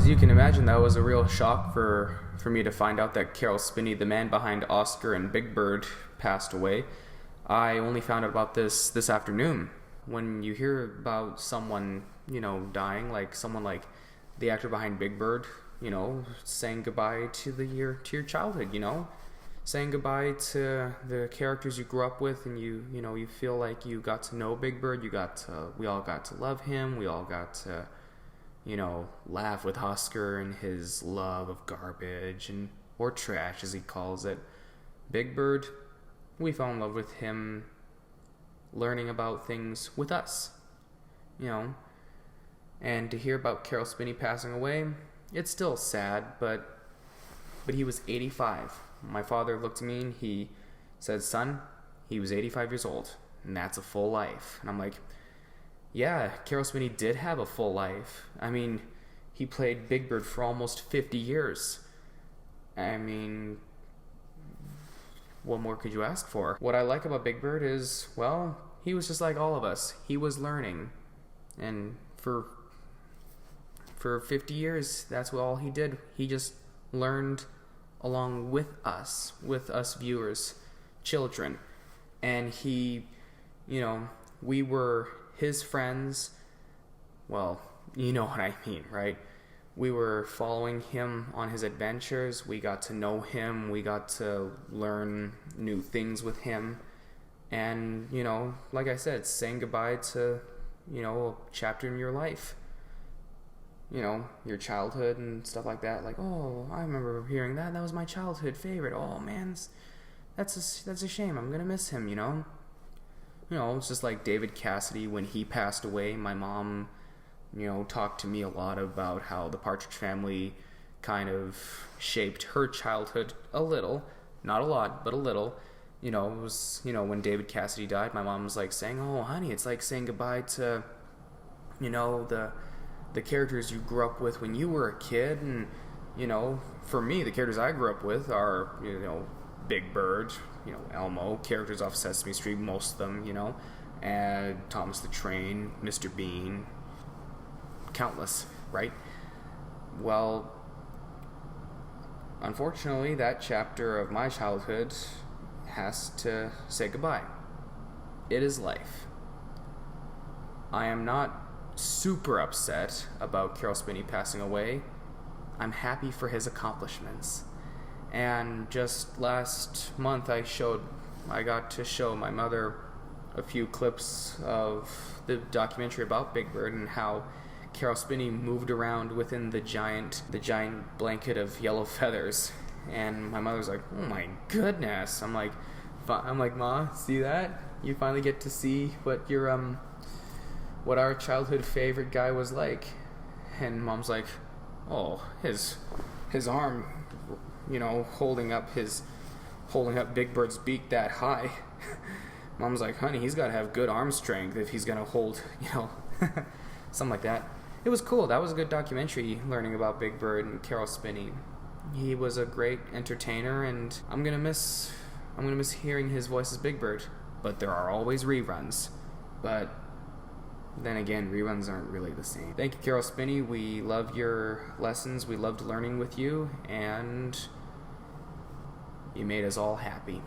as you can imagine, that was a real shock for me to find out that Carol Spinney, the man behind Oscar and Big Bird, passed away. I only found out about this afternoon. When you hear about someone, dying, like someone like the actor behind Big Bird, saying goodbye to your childhood, saying goodbye to the characters you grew up with, and you feel like you got to know Big Bird. We all got to love him. We all got to, laugh with Oscar and his love of garbage or trash, as he calls it. Big Bird, we fell in love with him learning about things with us, and to hear about Carol Spinney passing away, it's still sad, but he was 85. My father looked at me and he said, "Son, he was 85 years old, and that's a full life." And I'm like, yeah, Carol Spinney did have a full life. I mean, he played Big Bird for almost 50 years. I mean, what more could you ask for? What I like about Big Bird is, well, he was just like all of us. He was learning. And for 50 years, that's all he did. He just learned along with us viewers, children. And he, we were his friends. Well, you know what I mean, right? We were following him on his adventures. We got to know him. We got to learn new things with him. And, like I said, saying goodbye to, a chapter in your life. Your childhood and stuff like that. Like, oh, I remember hearing that. That was my childhood favorite. Oh, man, that's a shame. I'm going to miss him, it's just like David Cassidy. When he passed away, my mom, talked to me a lot about how the Partridge Family kind of shaped her childhood a little. Not a lot, but a little. It was, when David Cassidy died, my mom was like saying, "Oh, honey, it's like saying goodbye to, the characters you grew up with when you were a kid." And, for me, the characters I grew up with are, Big Bird, Elmo, characters off Sesame Street, most of them, and Thomas the Train, Mr. Bean, countless, right? Well, unfortunately, that chapter of my childhood has to say goodbye. It is life. I am not super upset about Carol Spinney passing away. I'm happy for his accomplishments. And just last month I got to show my mother a few clips of the documentary about Big Bird and how Carol Spinney moved around within the giant blanket of yellow feathers. And my mother's like, "Oh my goodness." I'm like, "Ma, see that? You finally get to see what what our childhood favorite guy was like." And Mom's like, "Oh, his arm, holding up Big Bird's beak that high." Mom's like, "Honey, he's got to have good arm strength if he's gonna hold, something like that." It was cool. That was a good documentary, learning about Big Bird and Carol Spinney. He was a great entertainer, and I'm gonna miss hearing his voice as Big Bird. But there are always reruns. But then again, reruns aren't really the same. Thank you, Carol Spinney. We love your lessons. We loved learning with you, and you made us all happy.